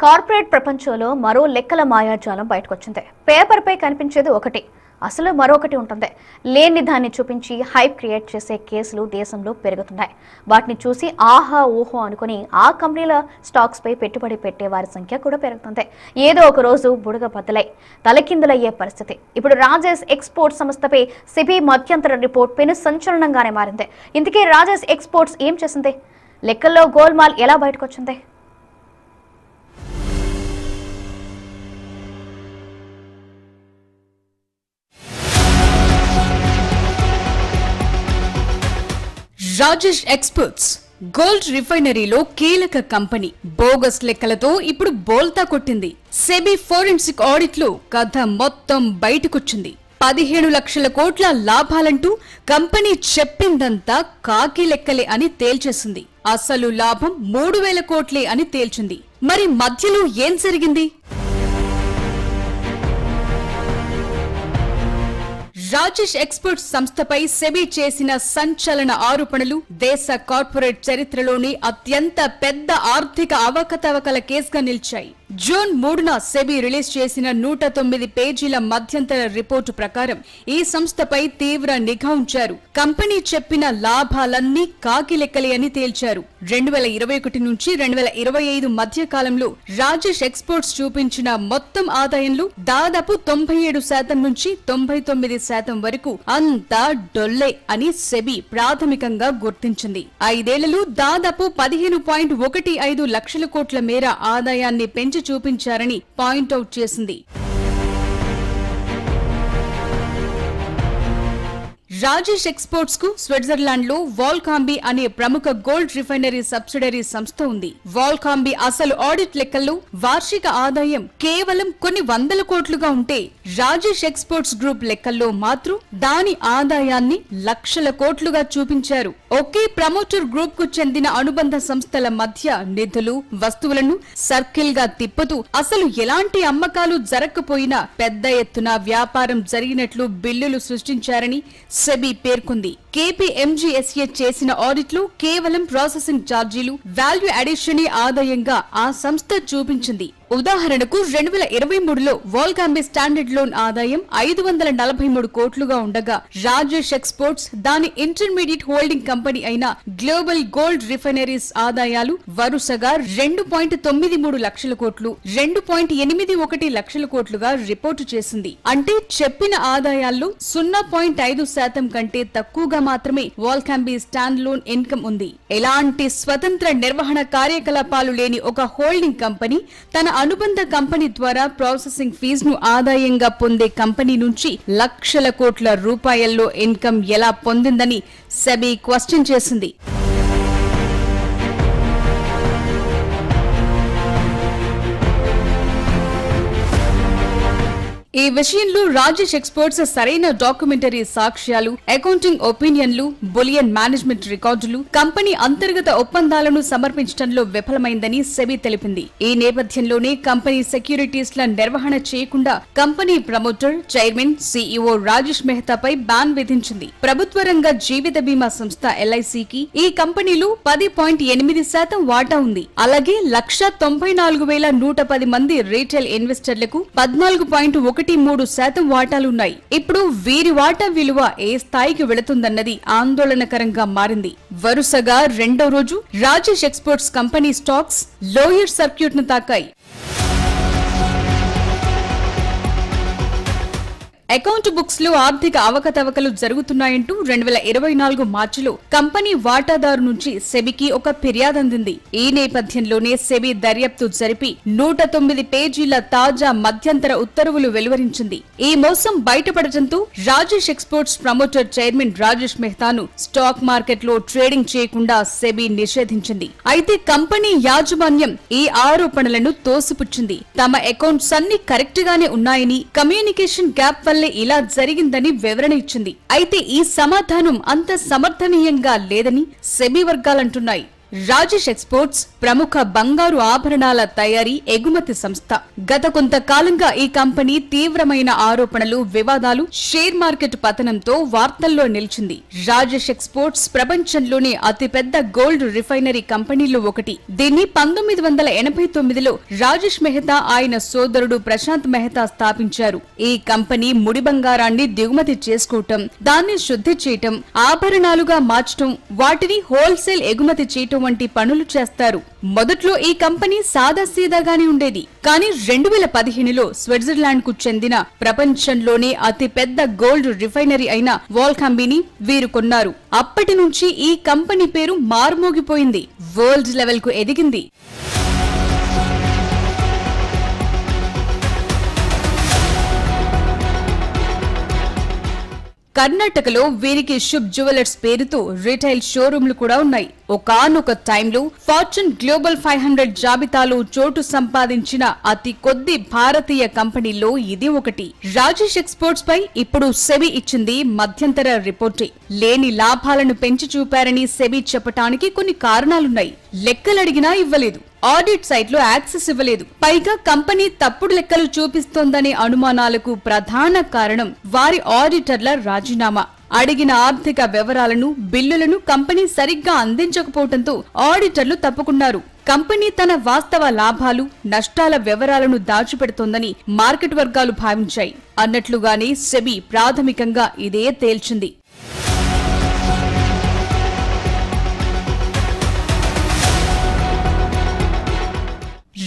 Corporate ప్రపంచంలో మరో లెక్కల మాయాజాలం బయటకొచ్చింది. పేపర్పై కనిపించేది ఒకటి, అసలు మరొకటి ఉంటుంది. లేని దాన్ని చూపించి హైప్ క్రియేట్ చేసే కేసులు దేశంలో పెరుగుతున్నాయి. వాటిని చూసి ఆహా ఊహో అనుకుని ఆ కంపెనీల స్టాక్స్ పై పెట్టుబడి పెట్టే వారి సంఖ్య కూడా పెరుగుతుంది. ఏదో ఒక రోజు బుడగ బద్దలై తలకిందులయ్యే పరిస్థితి. ఇప్పుడు రాజేష్ ఎక్స్పోర్ట్స్ సంస్థపై సెబీ మధ్యంతర రిపోర్ట్ పెను సంచలనంగానే మారింది. ఇంతకీ రాజేష్ ఎక్స్పోర్ట్స్ ఏం చేసింది? లెక్కల్లో గోల్మాల్ ఎలా బయటకొచ్చింది? రాజేష్ ఎక్స్పోర్ట్స్ గోల్డ్ రిఫైనరీలో కీలక కంపెనీ బోగస్ లెక్కలతో ఇప్పుడు బోల్తా కొట్టింది. సెబీ ఫోరెన్సిక్ ఆడిట్ లో కథ మొత్తం బయటకొచ్చింది. 15 లక్షల కోట్ల లాభాలంటూ కంపెనీ చెప్పిందంతా కాకి లెక్కలే అని తేల్చేసింది. అసలు లాభం 3000 కోట్లే అని తేల్చింది. మరి మధ్యలో ఏం జరిగింది? రాజేష్ ఎక్స్పోర్ట్స్ సంస్థపై సెబీ చేసిన సంచలన ఆరోపణలు దేశ కార్పొరేట్ చరిత్రలోని అత్యంత పెద్ద ఆర్థిక అవకతవకల కేసుగా నిలిచాయి. జూన్ 3న సెబీ రిలీజ్ చేసిన 109 పేజీల మధ్యంతర రిపోర్టు ప్రకారం ఈ సంస్థపై తీవ్ర నిఘా ఉంచారు. కంపెనీ చెప్పిన లాభాలన్నీ కాకి లెక్కలే అని తేల్చారు. 2021 నుంచి 2025 మధ్య కాలంలో రాజేష్ ఎక్స్పోర్ట్స్ చూపించిన మొత్తం ఆదాయంలో దాదాపు 97% నుంచి 99% వరకు అంతా డొల్లే అని సెబీ ప్రాథమికంగా గుర్తించింది. 5 ఏళ్లలో దాదాపు 15.15 లక్షల కోట్ల మేర ఆదాయాన్ని పెంచి చూపించారని పాయింట్అవుట్ చేసింది. రాజేష్ ఎక్స్పోర్ట్స్ కు స్విట్జర్లాండ్ లో వాల్కాంబీ అనే ప్రముఖ గోల్డ్ రిఫైనరీ సబ్సిడరీ సంస్థ ఉంది. వాల్కాంబీ అసలు ఆడిట్ లెక్కల్లో వార్షిక ఆదాయం కేవలం కొన్ని వందల కోట్లుగా ఉంటే రాజేష్ ఎక్స్పోర్ట్స్ గ్రూప్ లెక్కల్లో మాత్రం దాని ఆదాయాన్ని లక్షల కోట్లుగా చూపించారు. ఒకే ప్రమోటర్ గ్రూప్ కు చెందిన అనుబంధ సంస్థల మధ్య నిధులు, వస్తువులను సర్కిల్ గా తిప్పుతూ అసలు ఎలాంటి అమ్మకాలు జరగకపోయినా పెద్ద ఎత్తున వ్యాపారం జరిగినట్లు బిల్లులు సృష్టించారని సెబీ పేర్కొంది. కేపీఎంజీఎస్ఏ చేసిన ఆడిట్ లో కేవలం ప్రాసెసింగ్ ఛార్జీలు, వాల్యూ అడిషన్ ఆదాయంగా ఆ సంస్థ చూపించింది. ఉదాహరణకు 2023లో వాల్కాంబీ స్టాండర్డ్ లోన్ ఆదాయం 543 కోట్లుగా ఉండగా రాజేష్ ఎక్స్పోర్ట్స్ దాని ఇంటర్మీడియట్ హోల్డింగ్ కంపెనీ అయిన గ్లోబల్ గోల్డ్ రిఫైనరీస్ ఆదాయాలు వరుసగా 2.93 లక్షల కోట్లు, 2.81 లక్షల కోట్లుగా రిపోర్టు చేసింది. అంటే చెప్పిన ఆదాయాల్లో 0.5% కంటే తక్కువగా మాత్రమే వాల్కాంబీ స్టాండ్ లోన్ ఇన్కమ్ ఉంది. ఎలాంటి స్వతంత్ర నిర్వహణ కార్యకలాపాలు లేని ఒక హోల్డింగ్ కంపెనీ తన అనుబంధ కంపెనీ ద్వారా ప్రాసెసింగ్ ఫీజును ఆదాయంగా పొందే కంపెనీ నుంచి లక్షల కోట్ల రూపాయల్లో ఇన్కమ్ ఎలా పొందిందని సెబీ క్వశ్చన్ చేసింది. ఈ విషయంలో రాజేష్ ఎక్స్పోర్ట్స్ సరైన డాక్యుమెంటరీ సాక్ష్యాలు, అకౌంటింగ్ ఒపీనియన్లు, బులియన్ మేనేజ్మెంట్ రికార్డులు, కంపెనీ అంతర్గత ఒప్పందాలను సమర్పించడంలో విఫలమైందని సెబీ తెలిపింది. ఈ నేపథ్యంలోనే కంపెనీ సెక్యూరిటీస్ల నిర్వహణ చేయకుండా company promoter, chairman, CEO Rajesh మెహతాపై బ్యాన్ విధించింది. ప్రభుత్వ రంగ జీవిత బీమా సంస్థ ఎల్ఐసికి ఈ కంపెనీలో 10.8% వాటా ఉంది. అలాగే 1,94,110 మంది రీటైల్ ఇన్వెస్టర్లకు 14.13% వాటాలున్నాయి. ఇప్పుడు వీరి వాటా విలువ ఏ స్థాయికి వెళుతుందన్నది ఆందోళనకరంగా మారింది. వరుసగా రెండో రోజు Rajesh exports company stocks lower circuit ను తాకాయి. అకౌంట్ బుక్స్ లో ఆర్థిక అవకతవకలు జరుగుతున్నాయంటూ 2024 మార్చిలో కంపెనీ వాటాదారు నుంచి సెబీకి ఒక ఫిర్యాదు అందింది. ఈ నేపథ్యంలోనే సెబీ దర్యాప్తు జరిపి 109 పేజీల తాజా మధ్యంతర ఉత్తర్వులు వెలువరించింది. ఈ మోసం బయటపడటంతో Rajesh exports promoter chairman Rajesh మెహతాను స్టాక్ మార్కెట్ లో ట్రేడింగ్ చేయకుండా సెబీ నిషేధించింది. అయితే కంపెనీ యాజమాన్యం ఈ ఆరోపణలను తోసిపుచ్చింది. తమ అకౌంట్స్ అన్ని కరెక్ట్ గానే ఉన్నాయని, కమ్యూనికేషన్ గ్యాప్ వల్ల ఇలా జరిగిందని వివరణ ఇచ్చింది. అయితే ఈ సమాధానం అంత సమర్థనీయంగా లేదని సెబీ వర్గాలంటున్నాయి. రాజేష్ ఎక్స్పోర్ట్స్ ప్రముఖ బంగారు ఆభరణాల తయారీ ఎగుమతి సంస్థ. గత కొంతకాలంగా ఈ కంపెనీ తీవ్రమైన ఆరోపణలు, వివాదాలు, షేర్ మార్కెట్ పతనంతో వార్తల్లో నిలిచింది. రాజేష్ ఎక్స్పోర్ట్స్ ప్రపంచంలోనే అతిపెద్ద గోల్డ్ రిఫైనరీ కంపెనీలో ఒకటి. దీన్ని 1989లో రాజేష్ మెహతా ఆయన సోదరుడు ప్రశాంత్ మెహతా స్థాపించారు. ఈ కంపెనీ ముడి బంగారాన్ని దిగుమతి చేసుకోవటం, దాన్ని శుద్ధి చేయటం, ఆభరణాలుగా మార్చటం, వాటిని హోల్సేల్ ఎగుమతి చేయటం వంటి పనులు చేస్తారు. మొదట్లో ఈ కంపెనీ సాదాసీదాగానే ఉండేది. కానీ 2015లో స్విట్జర్లాండ్ కు చెందిన ప్రపంచంలోనే అతిపెద్ద గోల్డ్ రిఫైనరీ అయిన వాల్కాంబీని వీరు కొన్నారు. అప్పటి నుంచి ఈ కంపెనీ పేరు మారుమోగిపోయింది, వరల్డ్ లెవెల్ కు ఎదిగింది. కర్ణాటకలో వీరికి శుభ్ జ్యువెలర్స్ పేరుతో రిటైల్ షోరూంలు కూడా ఉన్నాయి. ఒకానొక టైంలో ఫార్చ్యూన్ గ్లోబల్ 500 జాబితాలో చోటు సంపాదించిన అతి కొద్ది భారతీయ కంపెనీల్లో ఇది ఒకటి. రాజేష్ ఎక్స్పోర్ట్స్ పై ఇప్పుడు సెబీ ఇచ్చింది మధ్యంతర రిపోర్టే. లేని లాభాలను పెంచి చూపారని సెబీ చెప్పటానికి కొన్ని కారణాలున్నాయి. లెక్కలడిగినా ఇవ్వలేదు, ఆడిట్ సైట్ లో యాక్సెస్ ఇవ్వలేదు, పైగా కంపెనీ తప్పుడు లెక్కలు చూపిస్తోందనే అనుమానాలకు ప్రధాన కారణం వారి ఆడిటర్ల రాజీనామా. అడిగిన ఆర్థిక వివరాలను, బిల్లులను కంపెనీ సరిగ్గా అందించకపోవడంతో ఆడిటర్లు తప్పుకున్నారు. కంపెనీ తన వాస్తవ లాభాలు, నష్టాల వివరాలను దాచిపెడుతోందని మార్కెట్ వర్గాలు భావించాయి. అన్నట్లుగానే సెబీ ప్రాథమికంగా ఇదే తేల్చింది.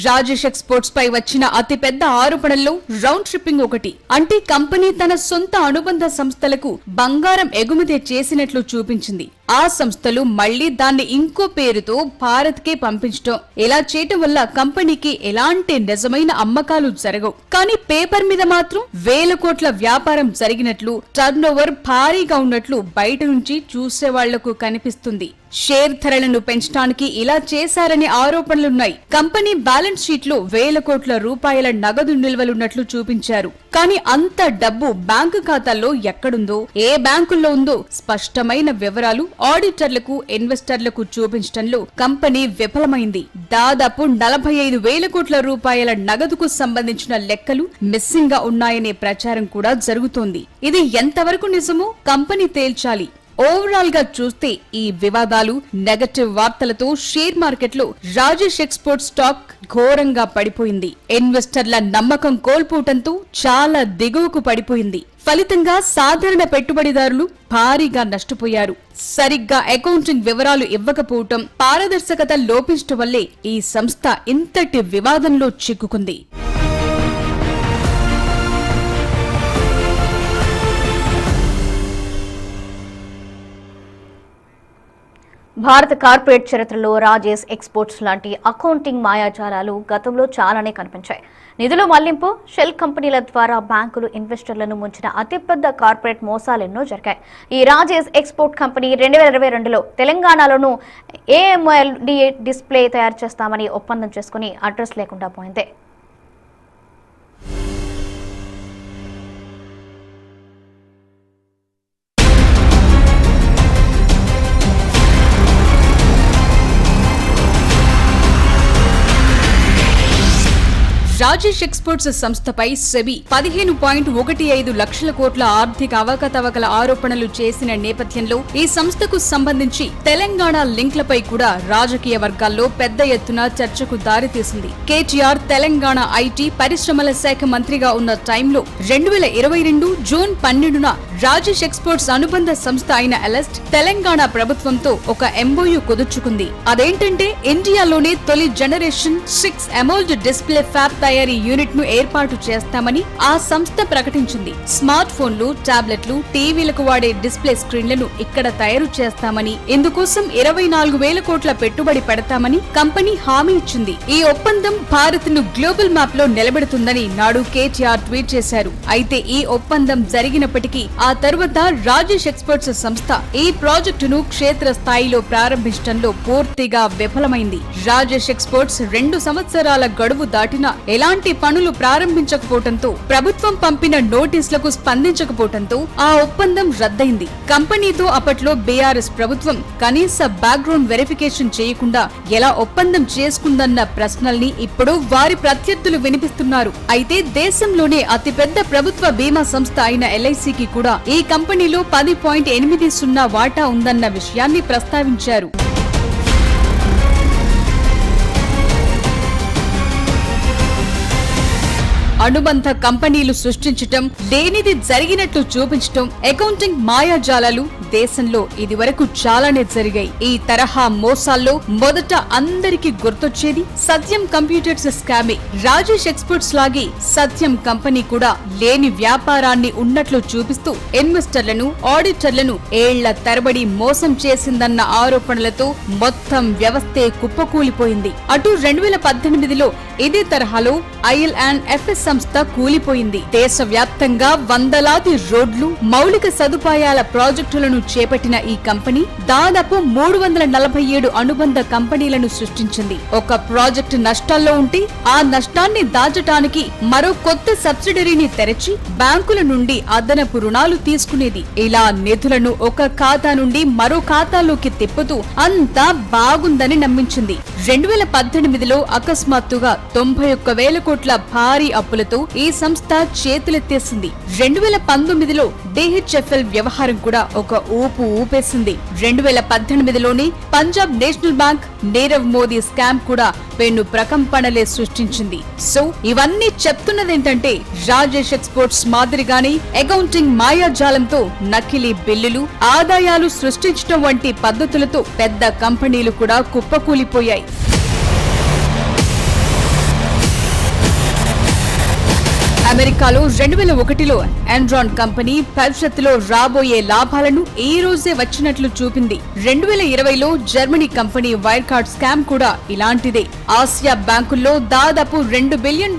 రాజేష్ ఎక్స్పోర్ట్స్ పై వచ్చిన అతిపెద్ద ఆరోపణల్లో రౌండ్ ట్రిప్పింగ్ ఒకటి. అంటే కంపెనీ తన సొంత అనుబంధ సంస్థలకు బంగారం ఎగుమతి చేసినట్లు చూపించింది. ఆ సంస్థలు మళ్లీ దాన్ని ఇంకో పేరుతో భారత్ కే పంపించడం. ఇలా చేయటం వల్ల కంపెనీకి ఎలాంటి నిజమైన అమ్మకాలు జరగవు. కానీ పేపర్ మీద మాత్రం వేల కోట్ల వ్యాపారం జరిగినట్లు, టర్నోవర్ భారీగా ఉన్నట్లు బయట నుంచి చూసేవాళ్లకు కనిపిస్తుంది. షేర్ ధరలను పెంచడానికి ఇలా చేశారనే ఆరోపణలున్నాయి. కంపెనీ బ్యాలెన్స్ షీట్ లో వేల కోట్ల రూపాయల నగదు నిల్వలున్నట్లు చూపించారు. కానీ అంత డబ్బు బ్యాంకు ఖాతాల్లో ఎక్కడుందో, ఏ బ్యాంకుల్లో ఉందో స్పష్టమైన వివరాలు ఆడిటర్లకు, ఇన్వెస్టర్లకు చూపించడంలో కంపెనీ విఫలమైంది. దాదాపు 45,000 కోట్ల రూపాయల నగదుకు సంబంధించిన లెక్కలు మిస్సింగ్ గా ఉన్నాయనే ప్రచారం కూడా జరుగుతోంది. ఇది ఎంతవరకు నిజమో కంపెనీ తేల్చాలి. ఓవరాల్ గా చూస్తే ఈ వివాదాలు, నెగటివ్ వార్తలతో షేర్ మార్కెట్ లో రాజేష్ ఎక్స్పోర్ట్ స్టాక్ ఘోరంగా పడిపోయింది. ఇన్వెస్టర్ల నమ్మకం కోల్పోవటంతో చాలా దిగువకు పడిపోయింది. ఫలితంగా సాధారణ పెట్టుబడిదారులు భారీగా నష్టపోయారు. సరిగ్గా అకౌంటింగ్ వివరాలు ఇవ్వకపోవటం, పారదర్శకత లోపించటం వల్లే ఈ సంస్థ ఇంతటి వివాదంలో చిక్కుకుంది. భారత కార్పొరేట్ చరిత్రలో రాజేష్ ఎక్స్పోర్ట్స్ లాంటి అకౌంటింగ్ మాయాజాలాలు గతంలో చాలానే కనిపించాయి. నిధుల మళ్లింపు, షెల్ కంపెనీల ద్వారా బ్యాంకులు ఇన్వెస్టర్లను ముంచిన అతిపెద్ద కార్పొరేట్ మోసాలెన్నో జరిగాయి. ఈ రాజేష్ ఎక్స్పోర్ట్ కంపెనీ 2022లో తెలంగాణలోనూ AMOLD డిస్ప్లే తయారు చేస్తామని ఒప్పందం చేసుకుని అడ్రస్ లేకుండా పోయింది. రాజేష్ ఎక్స్పోర్ట్స్ సంస్థపై సెబీ 15.15 లక్షల కోట్ల ఆర్థిక అవకతవకల ఆరోపణలు చేసిన నేపథ్యంలో ఈ సంస్థకు సంబంధించి తెలంగాణ లింక్లపై కూడా రాజకీయ వర్గాల్లో పెద్ద ఎత్తున చర్చకు దారితీసింది. కేటీఆర్ తెలంగాణ ఐటీ పరిశ్రమల శాఖ మంత్రిగా ఉన్న టైంలో 2022 జూన్ 12న రాజేష్ ఎక్స్పోర్ట్స్ అనుబంధ సంస్థ అయిన ఎలెస్ట్ తెలంగాణ ప్రభుత్వంతో ఒక MOU కుదుర్చుకుంది. అదేంటంటే ఇండియాలోనే తొలి జనరేషన్ 6 AMOLD డిస్ప్లే ఫ్యాబ్ తయారీ యూనిట్ ను ఏర్పాటు చేస్తామని ఆ సంస్థ ప్రకటించింది. స్మార్ట్ ఫోన్లు, టాబ్లెట్లు, టీవీలకు వాడే డిస్ప్లే స్క్రీన్లను ఇక్కడ తయారు చేస్తామని, ఇందుకోసం 24,000 కోట్ల పెట్టుబడి పెడతామని కంపెనీ హామీ ఇచ్చింది. ఈ ఒప్పందం భారత్ ను గ్లోబల్ మ్యాప్ లో నిలబెడుతుందని నాడు కేటీఆర్ ట్వీట్ చేశారు. అయితే ఈ ఒప్పందం జరిగినప్పటికీ ఆ తరువాత రాజేష్ ఎక్స్పోర్ట్స్ సంస్థ ఈ ప్రాజెక్టును క్షేత్ర స్థాయిలో ప్రారంభించడంలో పూర్తిగా విఫలమైంది. రాజేష్ ఎక్స్పోర్ట్స్ 2 సంవత్సరాల గడువు దాటినా ఎలాంటి పనులు ప్రారంభించకపోవడంతో ప్రభుత్వం పంపిన నోటీసులకు స్పందించకపోవడంతో ఆ ఒప్పందం రద్దయింది. కంపెనీతో అప్పట్లో బీఆర్ఎస్ ప్రభుత్వం కనీస బ్యాక్గ్రౌండ్ వెరిఫికేషన్ చేయకుండా ఎలా ఒప్పందం చేసుకుందన్న ప్రశ్నల్ని ఇప్పుడు వారి ప్రత్యర్థులు వినిపిస్తున్నారు. అయితే దేశంలోనే అతిపెద్ద ప్రభుత్వ బీమా సంస్థ అయిన ఎల్ఐసికి కూడా ఈ కంపెనీలో 10.80 వాటా ఉందన్న విషయాన్ని ప్రస్తావించారు. అనుబంధ కంపెనీలు సృష్టించటం, లేనిది జరిగినట్లు చూపించటం, అకౌంటింగ్ మాయాజాలాలు దేశంలో ఇదివరకు చాలానే జరిగాయి. ఈ తరహా మోసాల్లో మొదట అందరికి గుర్తొచ్చేది సత్యం కంప్యూటర్స్ స్కామే. రాజేష్ ఎక్స్పోర్ట్స్ లాగే సత్యం కంపెనీ కూడా లేని వ్యాపారాన్ని ఉన్నట్లు చూపిస్తూ ఇన్వెస్టర్లను, ఆడిటర్లను ఏళ్ల తరబడి మోసం చేసిందన్న ఆరోపణలతో మొత్తం వ్యవస్థే కుప్పకూలిపోయింది. అటు 2018లో ఇదే తరహాలో IL&FS సంస్థ కూలిపోయింది. దేశవ్యాప్తంగా వందలాది రోడ్లు, మౌలిక సదుపాయాల ప్రాజెక్టులను చేపట్టిన ఈ కంపెనీ దాదాపు 347 అనుబంధ కంపెనీలను సృష్టించింది. ఒక ప్రాజెక్టు నష్టాల్లో ఉంటే ఆ నష్టాన్ని దాచటానికి మరో కొత్త సబ్సిడరీని తెరచి బ్యాంకుల నుండి అదనపు రుణాలు తీసుకునేది. ఇలా నిధులను ఒక ఖాతా నుండి మరో ఖాతాలోకి తిప్పుతూ అంతా బాగుందని నమ్మించింది. 2018లో అకస్మాత్తుగా 91,000 కోట్ల భారీ అప్పులతో ఈ సంస్థ చేతులెత్తేసింది. 2019లో DHFL వ్యవహారం కూడా ఒక ఊపు ఊపేసింది. 2018లోని Punjab national bank Nirav Modi scam కూడా పెను ప్రకంపనలే సృష్టించింది. సో ఇవన్నీ చెప్తున్నదేంటంటే రాజేష్ ఎక్స్పోర్ట్స్ మాదిరిగానే అకౌంటింగ్ మాయాజాలంతో నకిలీ బిల్లులు, ఆదాయాలు సృష్టించడం వంటి పద్ధతులతో పెద్ద కంపెనీలు కూడా కుప్పకూలిపోయాయి. అమెరికాలో 2001లో ఎన్రాన్ కంపెనీ భవిష్యత్తులో రాబోయే లాభాలను ఈ రోజే వచ్చినట్లు చూపింది. 2020లో Germany company wire card scam కూడా ఇలాంటిదే. ఆసియా బ్యాంకుల్లో దాదాపు $2 బిలియన్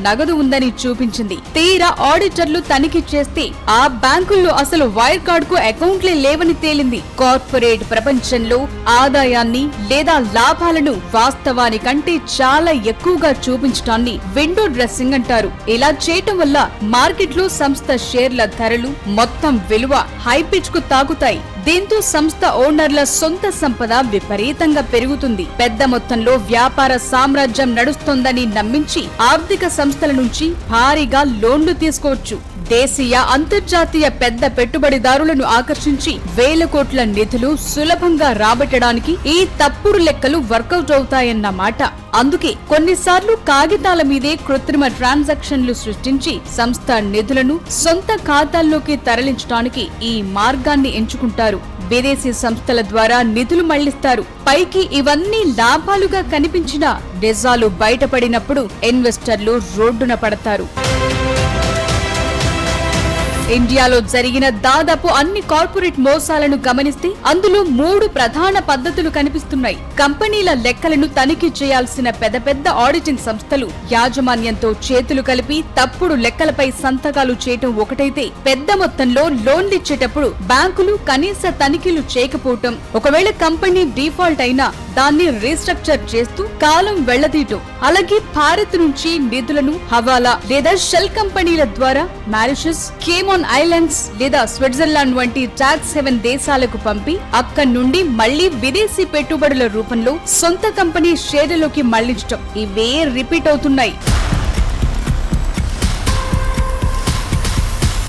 నగదు ఉందని చూపించింది. తీరా ఆడిటర్లు తనిఖీ చేస్తే ఆ బ్యాంకుల్లో అసలు వైర్ కార్డ్ కు అకౌంట్లే లేవని తేలింది. కార్పొరేట్ ప్రపంచంలో ఆదాయాన్ని లేదా లాభాలను వాస్తవానికంటే చాలా ఎక్కువగా చూపించడాన్ని విండో డ్రెస్సింగ్ అంటారు. ఇలా చేయటం వల్ల మార్కెట్లో సంస్థ షేర్ల ధరలు, మొత్తం విలువ హై పిచ్ కు తాగుతాయి. దీంతో సంస్థ ఓనర్ల సొంత సంపద విపరీతంగా పెరుగుతుంది. పెద్ద మొత్తంలో వ్యాపార సామ్రాజ్యం నడుస్తోందని నమ్మించి ఆర్థిక సంస్థల నుంచి భారీగా లోన్లు తీసుకోవచ్చు. దేశీయ, అంతర్జాతీయ పెద్ద పెట్టుబడిదారులను ఆకర్షించి వేల కోట్ల నిధులు సులభంగా రాబట్టడానికి ఈ తప్పుడు లెక్కలు వర్కౌట్ అవుతాయన్నమాట. అందుకే కొన్నిసార్లు కాగితాల మీదే కృత్రిమ ట్రాన్సాక్షన్లు సృష్టించి సంస్థ నిధులను సొంత ఖాతాల్లోకి తరలించడానికి ఈ మార్గాన్ని ఎంచుకుంటారు. విదేశీ సంస్థల ద్వారా నిధులు మళ్లిస్తారు. పైకి ఇవన్నీ లాభాలుగా కనిపించినా నిజాలు బయటపడినప్పుడు ఇన్వెస్టర్లు రోడ్డున పడతారు. ఇండియాలో జరిగిన దాదాపు అన్ని కార్పొరేట్ మోసాలను గమనిస్తే అందులో 3 ప్రధాన పద్ధతులు కనిపిస్తున్నాయి. కంపెనీల లెక్కలను తనిఖీ చేయాల్సిన పెద్ద ఆడిటింగ్ సంస్థలు యాజమాన్యంతో చేతులు కలిపి తప్పుడు లెక్కలపై సంతకాలు చేయటం ఒకటైతే, పెద్ద మొత్తంలో లోన్లిచ్చేటప్పుడు బ్యాంకులు కనీస తనిఖీలు చేయకపోవటం, ఒకవేళ కంపెనీ డిఫాల్ట్ అయినా దాన్ని రీస్ట్రక్చర్ చేస్తూ కాలం వెళ్లదీయటం, అలాగే భారత్ నుంచి నిధులను హవాలా లేదా షెల్ కంపెనీల ద్వారా మారిషస్, కేమాన్ ఐలాండ్స్ లేదా స్విట్జర్లాండ్ వంటి టాక్స్ హెవెన్ దేశాలకు పంపి అక్కడి నుండి మళ్లీ విదేశీ పెట్టుబడుల రూపంలో సొంత కంపెనీ షేర్లలోకి మళ్లించటం, ఇవే రిపీట్ అవుతున్నాయి.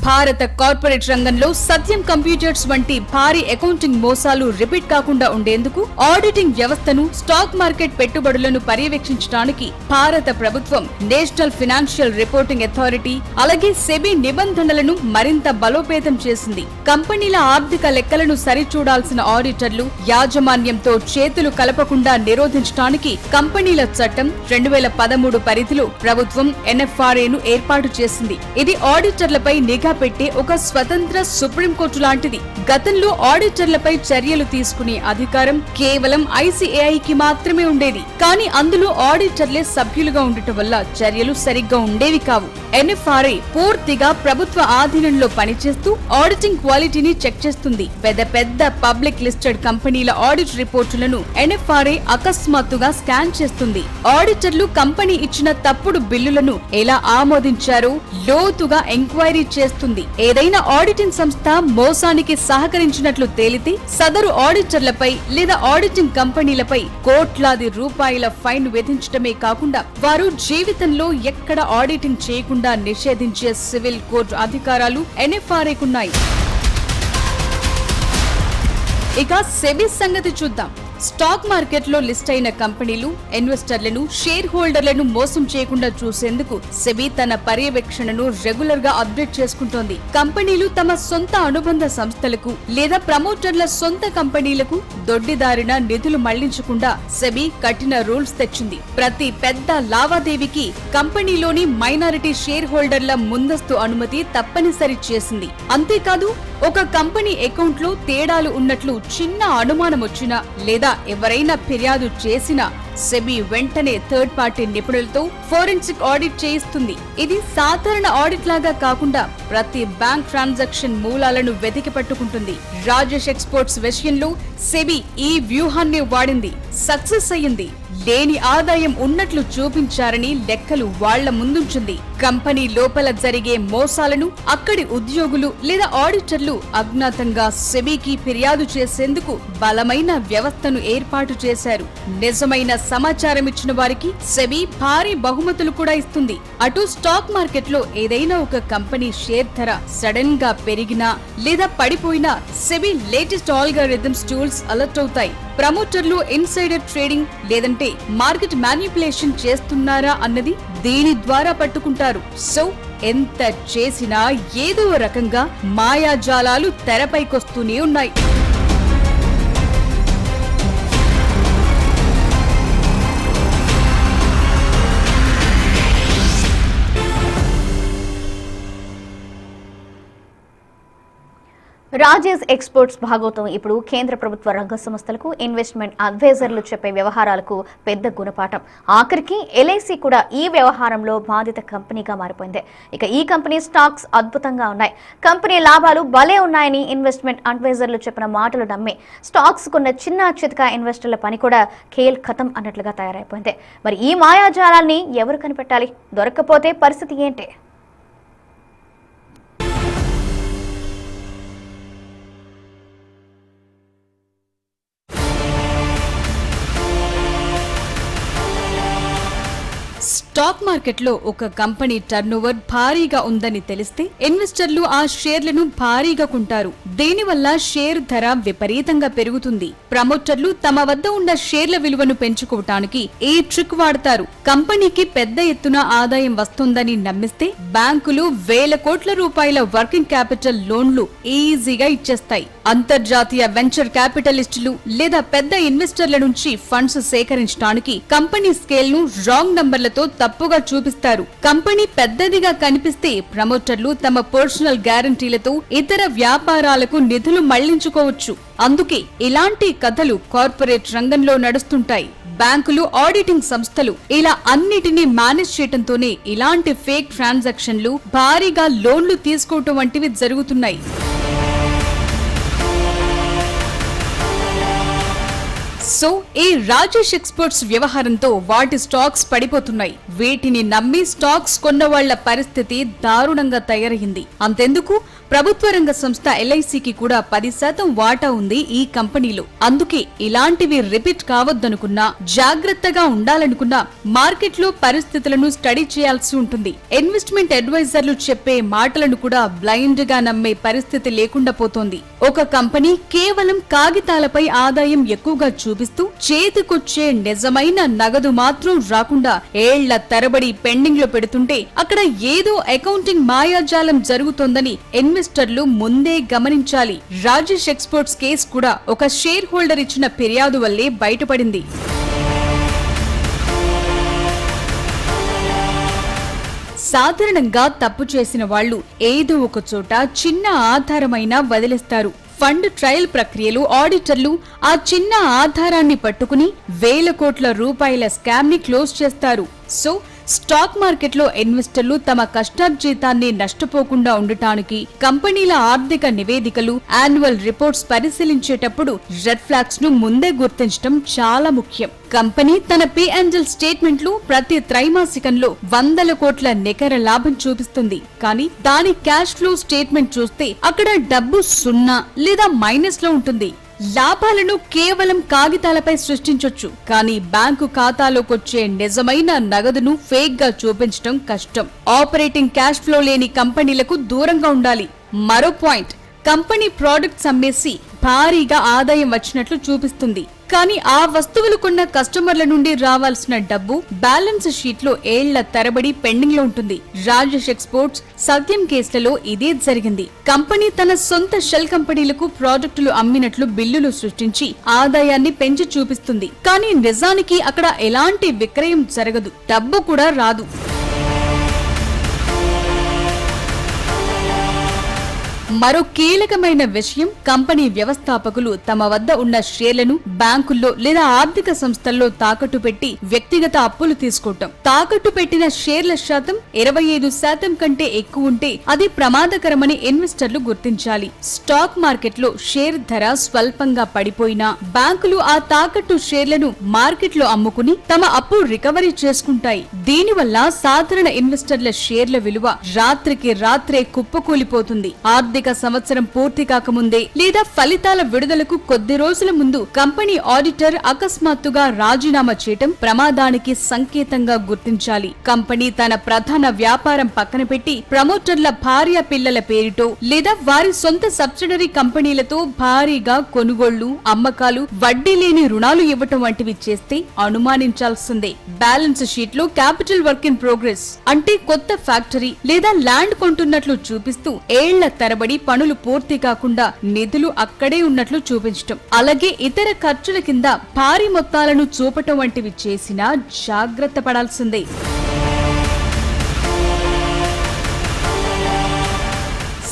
భారత కార్పొరేట్ రంగంలో సత్యం కంప్యూటర్స్ వంటి భారీ అకౌంటింగ్ మోసాలు రిపీట్ కాకుండా ఉండేందుకు ఆడిటింగ్ వ్యవస్థను, స్టాక్ మార్కెట్ పెట్టుబడులను పర్యవేక్షించడానికి భారత ప్రభుత్వం నేషనల్ ఫైనాన్షియల్ రిపోర్టింగ్ అథారిటీ అలాగే సెబీ నిబంధనలను మరింత బలోపేతం చేసింది. కంపెనీల ఆర్థిక లెక్కలను సరిచూడాల్సిన ఆడిటర్లు యాజమాన్యంతో చేతులు కలపకుండా నిరోధించడానికి కంపెనీల చట్టం 2013 పరిధిలో ప్రభుత్వం NFRAను ఏర్పాటు చేసింది. ఇది ఆడిటర్లపై నిఘా నిఘా పెట్టే ఒక స్వతంత్ర సుప్రీంకోర్టు లాంటిది. గతంలో ఆడిటర్లపై చర్యలు తీసుకునే అధికారం కేవలం ఐసీఏఐకి మాత్రమే ఉండేది. కానీ అందులో ఆడిటర్లే సభ్యులుగా ఉండటం వల్ల చర్యలు సరిగ్గా ఉండేవి కావు. ఎన్ఎఫ్ఆర్ఏ పూర్తిగా ప్రభుత్వ ఆధీనంలో పనిచేస్తూ ఆడిటింగ్ క్వాలిటీని చెక్ చేస్తుంది. పెద్ద పెద్ద పబ్లిక్ లిస్టెడ్ కంపెనీల ఆడిట్ రిపోర్టులను ఎన్ఎఫ్ఆర్ఏ అకస్మాత్తుగా స్కాన్ చేస్తుంది. ఆడిటర్లు కంపెనీ ఇచ్చిన తప్పుడు బిల్లులను ఎలా ఆమోదించారో లోతుగా ఎంక్వైరీ చేస్తుంది. ఏదైనా ఆడిటింగ్ సంస్థ మోసానికి సహకరించినట్లు తేలితే సదరు ఆడిటర్లపై లేదా ఆడిటింగ్ కంపెనీలపై కోట్లాది రూపాయల ఫైన్ విధించడమే కాకుండా వారు జీవితంలో ఎక్కడ ఆడిటింగ్ చేయకుండా నిషేధించే సివిల్ కోర్టు అధికారాలు ఎన్ఎఫ్ఆర్ఏకున్నాయి. ఇక సెబీ సంగతి చూద్దాం. స్టాక్ మార్కెట్ లో లిస్ట్ అయిన కంపెనీలు ఇన్వెస్టర్లను షేర్ హోల్డర్లను మోసం చేయకుండా చూసేందుకు సెబీ తన పర్యవేక్షణను రెగ్యులర్ గా అప్డేట్ చేసుకుంటోంది. కంపెనీలు తమ సొంత అనుబంధ సంస్థలకు లేదా ప్రమోటర్ల సొంత కంపెనీలకు దొడ్డిదారిన నిధులు మళ్లించకుండా సెబీ కఠిన రూల్స్ తెచ్చింది. ప్రతి పెద్ద లావాదేవీకి కంపెనీలోని మైనారిటీ షేర్ హోల్డర్ల ముందస్తు అనుమతి తప్పనిసరి చేసింది. అంతేకాదు ఒక కంపెనీ అకౌంట్ లో తేడాలు ఉన్నట్లు చిన్న అనుమానం వచ్చినా లేదా ఎవరైనా ఫిర్యాదు చేసినా సెబీ వెంటనే థర్డ్ పార్టీ నిపుణులతో ఫోరెన్సిక్ ఆడిట్ చేయిస్తుంది. ఇది సాధారణ ఆడిట్ లాగా కాకుండా ప్రతి బ్యాంక్ ట్రాన్సాక్షన్ మూలాలను వెతికి పట్టుకుంటుంది. రాజేష్ ఎక్స్పోర్ట్స్ విషయంలో సెబీ ఈ వ్యూహాన్ని వాడింది. సక్సెస్ అయ్యింది. లేని ఆదాయం ఉన్నట్లు చూపించారని లెక్కలు వాళ్ల ముందుంచింది. కంపెనీ లోపల జరిగే మోసాలను అక్కడి ఉద్యోగులు లేదా ఆడిటర్లు అజ్ఞాతంగా సెబీకి ఫిర్యాదు చేసేందుకు బలమైన వ్యవస్థను ఏర్పాటు చేశారు. నిజమైన సమాచారం ఇచ్చిన వారికి సెబీ భారీ బహుమతులు కూడా ఇస్తుంది. అటు స్టాక్ మార్కెట్ లో ఏదైనా ఒక కంపెనీ షేర్ ధర సడన్ గా పెరిగినా లేదా పడిపోయినా SEBI latest algorithms tools alert అవుతాయి. ప్రమోటర్లు ఇన్సైడర్ ట్రేడింగ్ లేదంటే మార్కెట్ మ్యానిపులేషన్ చేస్తున్నారా అన్నది దీని ద్వారా పట్టుకుంటారు. సో ఎంత చేసినా ఏదో రకంగా మాయాజాలాలు తెరపైకొస్తూనే ఉన్నాయి. రాజేష్ ఎక్స్పోర్ట్స్ భాగోతం ఇప్పుడు కేంద్ర ప్రభుత్వ రంగ సంస్థలకు ఇన్వెస్ట్మెంట్ అడ్వైజర్లు చెప్పే వ్యవహారాలకు పెద్ద గుణపాఠం. ఆఖరికి ఎల్ఐసి కూడా ఈ వ్యవహారంలో బాధిత కంపెనీగా మారిపోయింది. ఇక ఈ కంపెనీ స్టాక్స్ అద్భుతంగా ఉన్నాయి, కంపెనీ లాభాలు భలే ఉన్నాయని ఇన్వెస్ట్మెంట్ అడ్వైజర్లు చెప్పిన మాటలు నమ్మి స్టాక్స్ కొన్న చిన్న చితకా ఇన్వెస్టర్ల పని కూడా ఖేల్ ఖతం అన్నట్లుగా తయారైపోయింది. మరి ఈ మాయాజాలాన్ని ఎవరు కనిపెట్టాలి? దొరక్కపోతే పరిస్థితి ఏంటి? స్టాక్ మార్కెట్ లో ఒక కంపెనీ టర్నోవర్ భారీగా ఉందని తెలిస్తే ఇన్వెస్టర్లు ఆ షేర్లను భారీగా కొంటారు. దీనివల్ల షేర్ ధర విపరీతంగా పెరుగుతుంది. ప్రమోటర్లు తమ వద్ద ఉన్న షేర్ల విలువను పెంచుకోవటానికి ఈ ట్రిక్ వాడతారు. కంపెనీకి పెద్ద ఎత్తున ఆదాయం వస్తుందని నమ్మిస్తే బ్యాంకులు వేల కోట్ల రూపాయల వర్కింగ్ క్యాపిటల్ లోన్లు ఈజీగా ఇచ్చేస్తాయి. అంతర్జాతీయ వెంచర్ క్యాపిటలిస్టులు లేదా పెద్ద ఇన్వెస్టర్ల నుంచి ఫండ్స్ సేకరించడానికి కంపెనీ స్కేల్ ను రాంగ్ నంబర్లతో తప్పుగా చూపిస్తారు. కంపెనీ పెద్దదిగా కనిపిస్తే ప్రమోటర్లు తమ పర్సనల్ గ్యారంటీలతో ఇతర వ్యాపారాలకు నిధులు మళ్లించుకోవచ్చు. అందుకే ఇలాంటి కథలు కార్పొరేట్ రంగంలో నడుస్తుంటాయి. బ్యాంకులు, ఆడిటింగ్ సంస్థలు ఇలా అన్నిటినీ మేనేజ్ చేయడంతోనే ఇలాంటి ఫేక్ ట్రాన్సాక్షన్లు, భారీగా లోన్లు తీసుకోవటం వంటివి జరుగుతున్నాయి. సో ఈ రాజేష్ ఎక్స్పోర్ట్స్ వ్యవహారంతో వాటి స్టాక్స్ పడిపోతున్నాయి. వీటిని నమ్మి స్టాక్స్ కొన్న వాళ్ల పరిస్థితి దారుణంగా తయారైంది. అంతెందుకు ప్రభుత్వ రంగ సంస్థ ఎల్ఐసికి కూడా 10% వాటా ఉంది ఈ కంపెనీలో. అందుకే ఇలాంటివి రిపీట్ కావద్దనుకున్నా, జాగ్రత్తగా ఉండాలనుకున్నా మార్కెట్ లో పరిస్థితులను స్టడీ చేయాల్సి ఉంటుంది. ఇన్వెస్ట్మెంట్ అడ్వైజర్లు చెప్పే మాటలను కూడా బ్లైండ్ గా నమ్మే పరిస్థితి లేకుండా పోతోంది. ఒక కంపెనీ కేవలం కాగితాలపై ఆదాయం ఎక్కువగా చూపిస్తూ చేతికొచ్చే నిజమైన నగదు మాత్రం రాకుండా ఏళ్ల తరబడి పెండింగ్ లో పెడుతుంటే అక్కడ ఏదో అకౌంటింగ్ మాయాజాలం జరుగుతోందని ఇన్వెస్టర్లు ముందే గమనించాలి. రాజేష్ ఎక్స్పోర్ట్స్ కేసు కూడా ఒక షేర్ హోల్డర్ ఇచ్చిన ఫిర్యాదు వల్లే బయటపడింది. సాధారణంగా తప్పు చేసిన వాళ్ళు ఏదో ఒక చోట చిన్న ఆధారమైనా వదిలేస్తారు. ఫండ్ ట్రయల్ ప్రక్రియలో ఆడిటర్లు ఆ చిన్న ఆధారాన్ని పట్టుకుని వేల కోట్ల రూపాయల స్కామ్ ని క్లోజ్ చేస్తారు. సో స్టాక్ మార్కెట్లో ఇన్వెస్టర్లు తమ కష్టార్జితాన్ని నష్టపోకుండా ఉండటానికి కంపెనీల ఆర్థిక నివేదికలు, యాన్యువల్ రిపోర్ట్స్ పరిశీలించేటప్పుడు రెడ్ ఫ్లాగ్స్ ను ముందే గుర్తించడం చాలా ముఖ్యం. కంపెనీ తన P&L స్టేట్మెంట్లు ప్రతి త్రైమాసికంలో వందల కోట్ల నికర లాభం చూపిస్తుంది. కానీ దాని క్యాష్ ఫ్లో స్టేట్మెంట్ చూస్తే అక్కడ డబ్బు సున్నా లేదా మైనస్ లో ఉంటుంది. లాభాలను కేవలం కాగితాలపై సృష్టించొచ్చు, కానీ బ్యాంకు ఖాతాలోకొచ్చే నిజమైన నగదును ఫేక్ గా చూపించడం కష్టం. ఆపరేటింగ్ క్యాష్ ఫ్లో లేని కంపెనీలకు దూరంగా ఉండాలి. మరో పాయింట్, కంపెనీ ప్రోడక్ట్స్ అమ్మేసి భారీగా ఆదాయం వచ్చినట్లు చూపిస్తుంది, కానీ ఆ వస్తువులు కొన్న కస్టమర్ల నుండి రావాల్సిన డబ్బు బ్యాలెన్స్ షీట్ లో ఏళ్ల తరబడి పెండింగ్ లో ఉంటుంది. రాజేష్ ఎక్స్పోర్ట్స్, సత్యం కేసులలో ఇదే జరిగింది. కంపెనీ తన సొంత షెల్ కంపెనీలకు ప్రాజెక్టులు అమ్మినట్లు బిల్లులు సృష్టించి ఆదాయాన్ని పెంచి చూపిస్తుంది, కానీ నిజానికి అక్కడ ఎలాంటి విక్రయం జరగదు, డబ్బు కూడా రాదు. మరో కీలకమైన విషయం, కంపెనీ వ్యవస్థాపకులు తమ వద్ద ఉన్న షేర్లను బ్యాంకుల్లో లేదా ఆర్థిక సంస్థల్లో తాకట్టు పెట్టి వ్యక్తిగత అప్పులు తీసుకోవటం. తాకట్టు పెట్టిన షేర్ల శాతం 25% కంటే ఎక్కువ ఉంటే అది ప్రమాదకరమని ఇన్వెస్టర్లు గుర్తించాలి. స్టాక్ మార్కెట్ లో షేర్ ధర స్వల్పంగా పడిపోయినా బ్యాంకులు ఆ తాకట్టు షేర్లను మార్కెట్లో అమ్ముకుని తమ అప్పు రికవరీ చేసుకుంటాయి. దీనివల్ల సాధారణ ఇన్వెస్టర్ల షేర్ల విలువ రాత్రికి రాత్రే కుప్పకూలిపోతుంది. ఆర్థిక సంవత్సరం పూర్తి కాకముందే లేదా ఫలితాల విడుదలకు కొద్ది రోజుల ముందు కంపెనీ ఆడిటర్ అకస్మాత్తుగా రాజీనామా చేయటం ప్రమాదానికి సంకేతంగా గుర్తించాలి. కంపెనీ తన ప్రధాన వ్యాపారం పక్కన పెట్టి ప్రమోటర్ల భార్య పిల్లల పేరిటో లేదా వారి సొంత సబ్సిడరీ కంపెనీలతో భారీగా కొనుగోళ్లు, అమ్మకాలు, వడ్డీ లేని రుణాలు ఇవ్వటం వంటివి చేస్తే అనుమానించాల్సిందే. బ్యాలెన్స్ షీట్ లో క్యాపిటల్ వర్క్ ఇన్ ప్రోగ్రెస్ అంటే కొత్త ఫ్యాక్టరీ లేదా ల్యాండ్ కొంటున్నట్లు చూపిస్తూ ఏళ్ల తరబడి పనులు పూర్తి కాకుండా నిధులు అక్కడే ఉన్నట్లు చూపించటం, అలాగే ఇతర ఖర్చుల కింద భారీ మొత్తాలను చూపటం వంటివి చేసినా జాగ్రత్త పడాల్సిందే.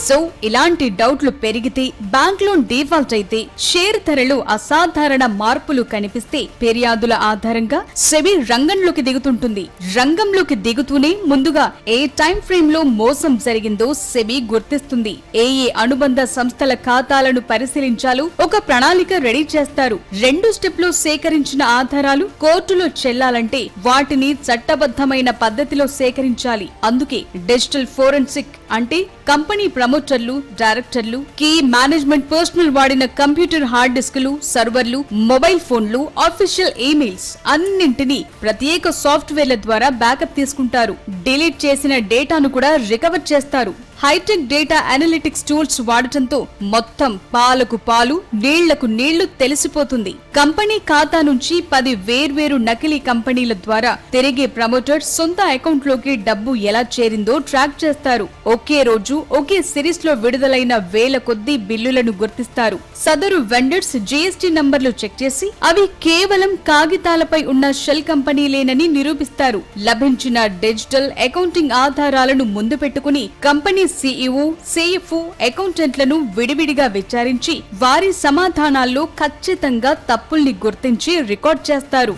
సో ఇలాంటి డౌట్లు పెరిగితే, బ్యాంక్ లోన్ డిఫాల్ట్ అయితే, షేర్ ధరలో అసాధారణ మార్పులు కనిపిస్తే ఫిర్యాదుల ఆధారంగా సెబీ రంగంలోకి దిగుతుంటుంది. రంగంలోకి దిగుతూనే ముందుగా ఏ టైం ఫ్రేమ్ లో మోసం జరిగిందో సెబీ గుర్తిస్తుంది. ఏ అనుబంధ సంస్థల ఖాతాలను పరిశీలించాలో ఒక ప్రణాళిక రెడీ చేస్తారు. 2 స్టెప్లో సేకరించిన ఆధారాలు కోర్టులో చెల్లాలంటే వాటిని చట్టబద్ధమైన పద్ధతిలో సేకరించాలి. అందుకే డిజిటల్ ఫోరెన్సిక్ అంటే కంపెనీ ప్రమోటర్లు, డైరెక్టర్లు, కీ మేనేజ్మెంట్ పర్సనల్ వాడిన కంప్యూటర్ హార్డ్ డిస్కులు, సర్వర్లు, మొబైల్ ఫోన్లు, ఆఫీషియల్ ఈమెయిల్స్ అన్నింటినీ ప్రత్యేక సాఫ్ట్వేర్ల ద్వారా బ్యాకప్ తీసుకుంటారు. డిలీట్ చేసిన డేటాను కూడా రికవర్ చేస్తారు. హైటెక్ డేటా అనలిటిక్స్ టూల్స్ వాడటంతో మొత్తం పాలకు పాలు, నీళ్లకు నీళ్లు తెలిసిపోతుంది. కంపెనీ ఖాతా నుంచి 10 వేర్వేరు నకిలీ కంపెనీల ద్వారా తిరిగి ప్రమోటర్ సొంత అకౌంట్ లోకి డబ్బు ఎలా చేరిందో ట్రాక్ చేస్తారు. ఒకే రోజు ఒకే సిరీస్ లో విడుదలైన వేల కొద్దీ బిల్లులను గుర్తిస్తారు. సదరు వెండర్స్ జీఎస్టీ నంబర్లు చెక్ చేసి అవి కేవలం కాగితాలపై ఉన్న షెల్ కంపెనీలేనని నిరూపిస్తారు. లభించిన డిజిటల్ అకౌంటింగ్ ఆధారాలను ముందు పెట్టుకుని కంపెనీ CEO, CFO, అకౌంటెంట్లను విడివిడిగా విచారించి వారి సమాధానాల్లో ఖచ్చితంగా తప్పుల్ని గుర్తించి రికార్డ్ చేస్తారు.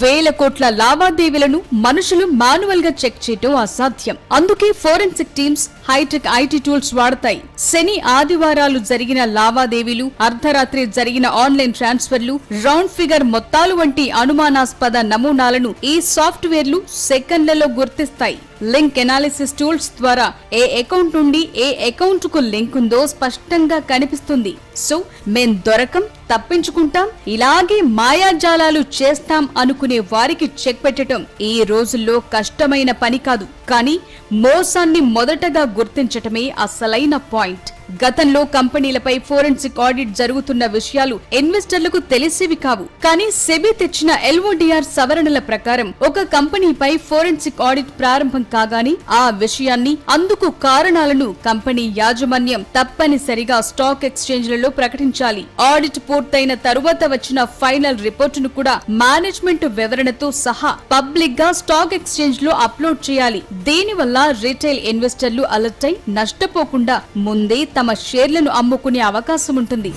వేల కోట్ల లావాదేవీలను మనుషులు మాన్యువల్ గా చెక్ చేయటం అసాధ్యం. అందుకే forensic teams hitech IT tools వాడతాయి. శని, ఆదివారాలు జరిగిన లావాదేవీలు, అర్ధరాత్రి జరిగిన ఆన్లైన్ ట్రాన్స్ఫర్లు, రౌండ్ ఫిగర్ మొత్తాలు వంటి అనుమానాస్పద నమూనాలను ఈ సాఫ్ట్వేర్లు సెకండ్లలో గుర్తిస్తాయి. లింక్ ఎనాలిసిస్ టూల్స్ ద్వారా ఏ అకౌంట్ నుండి ఏ అకౌంట్ కు లింక్ ఉందో స్పష్టంగా కనిపిస్తుంది. సో మేం దొరకం, తప్పించుకుంటాం, ఇలాగే మాయాజాలాలు చేస్తాం అనుకునే వారికి చెక్ పెట్టడం ఈ రోజుల్లో కష్టమైన పని కాదు. కానీ మోసాన్ని మొదటగా గుర్తించటమే అసలైన పాయింట్. గతంలో కంపెనీలపై ఫోరెన్సిక్ ఆడిట్ జరుగుతున్న విషయాలు ఇన్వెస్టర్లకు తెలిసేవి కావు. కానీ సెబీ తెచ్చిన ఎల్ఓడిఆర్ సవరణల ప్రకారం ఒక కంపెనీపై ఫోరెన్సిక్ ఆడిట్ ప్రారంభం కాగానే ఆ విషయాన్ని, అందుకు కారణాలను కంపెనీ యాజమాన్యం తప్పనిసరిగా స్టాక్ ఎక్స్చేంజ్లలో ప్రకటించాలి. ఆడిట్ పూర్తయిన తరువాత వచ్చిన ఫైనల్ రిపోర్టును కూడా మేనేజ్మెంట్ వివరణతో సహా పబ్లిక్ గా స్టాక్ ఎక్స్చేంజ్ లో అప్లోడ్ చేయాలి. దీనివల్ల రిటైల్ ఇన్వెస్టర్లు అలర్ట్ అయి నష్టపోకుండా ముందే తమ షేర్లను అమ్ముకునే అవకాశం ఉంటుంది.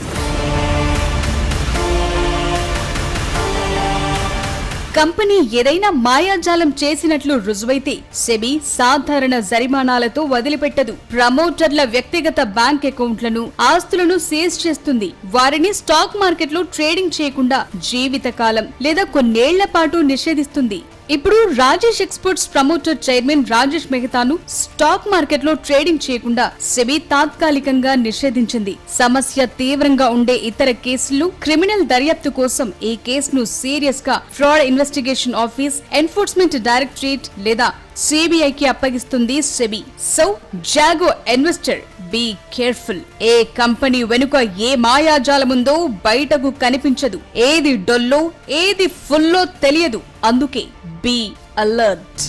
కంపెనీ ఏదైనా మాయాజాలం చేసినట్లు రుజువైతే సెబీ సాధారణ జరిమానాలతో వదిలిపెట్టదు. ప్రమోటర్ల వ్యక్తిగత బ్యాంక్ అకౌంట్లను, ఆస్తులను సీజ్ చేస్తుంది. వారిని స్టాక్ మార్కెట్లో ట్రేడింగ్ చేయకుండా జీవితకాలం లేదా కొన్నేళ్ల పాటు నిషేధిస్తుంది. ఇప్పుడు Rajesh exports promoter chairman Rajesh మెహతాను స్టాక్ మార్కెట్ లో ట్రేడింగ్ చేయకుండా సెబీ తాత్కాలికంగా నిషేధించింది. సమస్య తీవ్రంగా ఉండే ఇతర కేసులు, క్రిమినల్ దర్యాప్తు కోసం ఈ కేసును సీరియస్ గా fraud investigation office, enforcement directorate లేదా సిబిఐకి అప్పగిస్తుంది సెబీ. సో జాగో ఇన్వెస్టర్, బీ కేర్ఫుల్. ఏ కంపెనీ వెనుక ఏ మాయాజాలముందో బయటకు కనిపించదు. ఏది డొల్లో, ఏది ఫుల్లో తెలియదు. అందుకే బీ అలర్ట్.